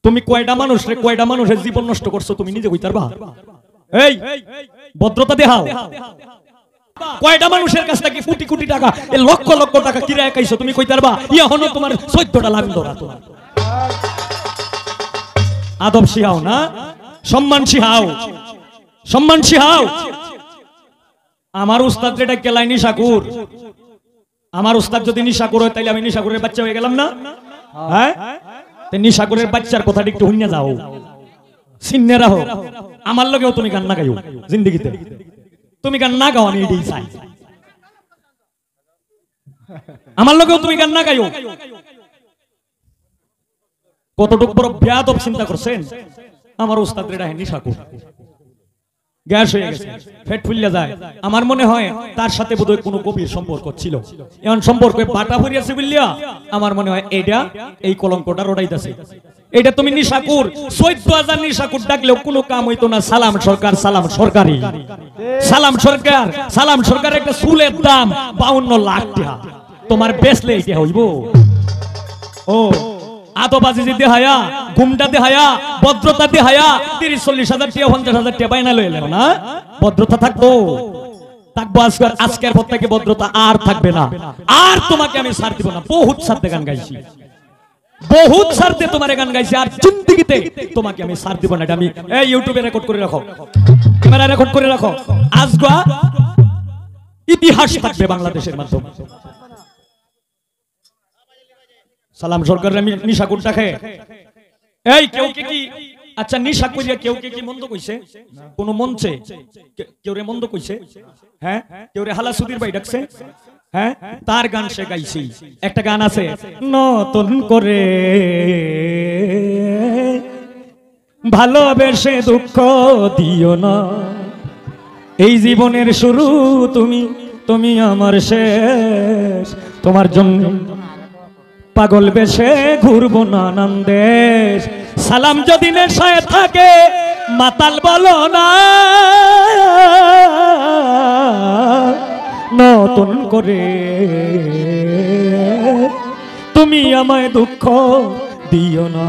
তুমি কয়টা মানুষের জীবন নষ্ট করছো তুমি নিজে কইতে পারবা? এই ভদ্রতা দেখাও। কয়টা মানুষের কাছ থেকে কোটি কোটি টাকা, লক্ষ লক্ষ টাকা কিরায় খাইছো তুমি কইতে পারবা? এখনো তোমার 14টা লাভ ধরা। তোমার আদব শিখাও না, সম্মান শিখাও, সম্মান শিখাও। আমার উস্তাদ যেটা কেলাই নিশাকুর, আমার উস্তাদ যদি নিশাকুর হয় তাইলে আমি নিশাকুরের বাচ্চা হয়ে গেলাম না? হ্যাঁ, নিশাকুরের বাচ্চার কথাটা একটু হুইনা যাও, সিন্নে রাখো। আমার লগেও তুমি গান না গাইও জিন্দেগিতে, তুমি গান না গাও, আমি এটাই চাই। আমার লগেও তুমি গান না গাইও। কতটুকু বড় বেয়াদব চিন্তা করছেন। আমার উস্তাদ রেডা নিশাকুর, গ্যাস হয়ে গেছে, পেট ফুলিয়া যায়। আমার মনে হয় তার সাথে বোধহয় কোনো গভীর সম্পর্ক ছিল। এমন সম্পর্কে বাটা ভরিয়াছে বললিয়া আমার মনে হয় এটা এই কলঙ্কটা রোড়াইতেছে। এটা তুমি নিশাকুর 14,000 নিশাকুর ডাকলেও কোনো কাম হইতো না। সালাম সরকার, সালাম সরকারি, সালাম সরকার, সালাম সরকার একটা চুলের দাম 52 লাখ টাকা। তোমার বেচলে এটা হইব? ও আতবাজি যে দেহায়া, ঘুমটা দেহায়া, ভদ্রতা দেহায়া 30-40,000 টাকা 50,000 টাকা বাইনা লইলেন না, ভদ্রতা থাকবো? থাকবো। আজকের পর থেকে ভদ্রতা আর থাকবে না। আর তোমাকে আমি ছাড় দিব না। বহুত সাথে গান গাইছি, বহুত সাথে তোমার গান গাইছি, আর জিন্দেগিতে তোমাকে আমি ছাড় দিব না। এটা আমি এই ইউটিউবে রেকর্ড করে রাখো, ক্যামেরা রেকর্ড করে রাখো। আজগা ইতিহাস থাকবে বাংলাদেশের মাধ্যমে। সালাম সরকার আমি নিশাকুরটা খেয়ে এই কেউ কি আচ্ছা নিশা করিয়া কেউ কি মন্দ কইছে? কোন মঞ্চে কেউ রে মন্দ কইছে? হ্যাঁ, কেউ রে হালাসুদির ভাই ডাকছে? হ্যাঁ, তার গান সে গাইছি। একটা গান আছে, নতুন করে ভালোবেসে দুঃখ দিও না, এই জীবনের শুরু তুমি, তুমি আমার শেষ, তোমার জন্য পাগল বেশে ঘুরবো নানান দেশ। সালাম যদি নেশায় থাকে মাতাল বলো না, নতুন করে তুমি আমায় দুঃখ দিও না।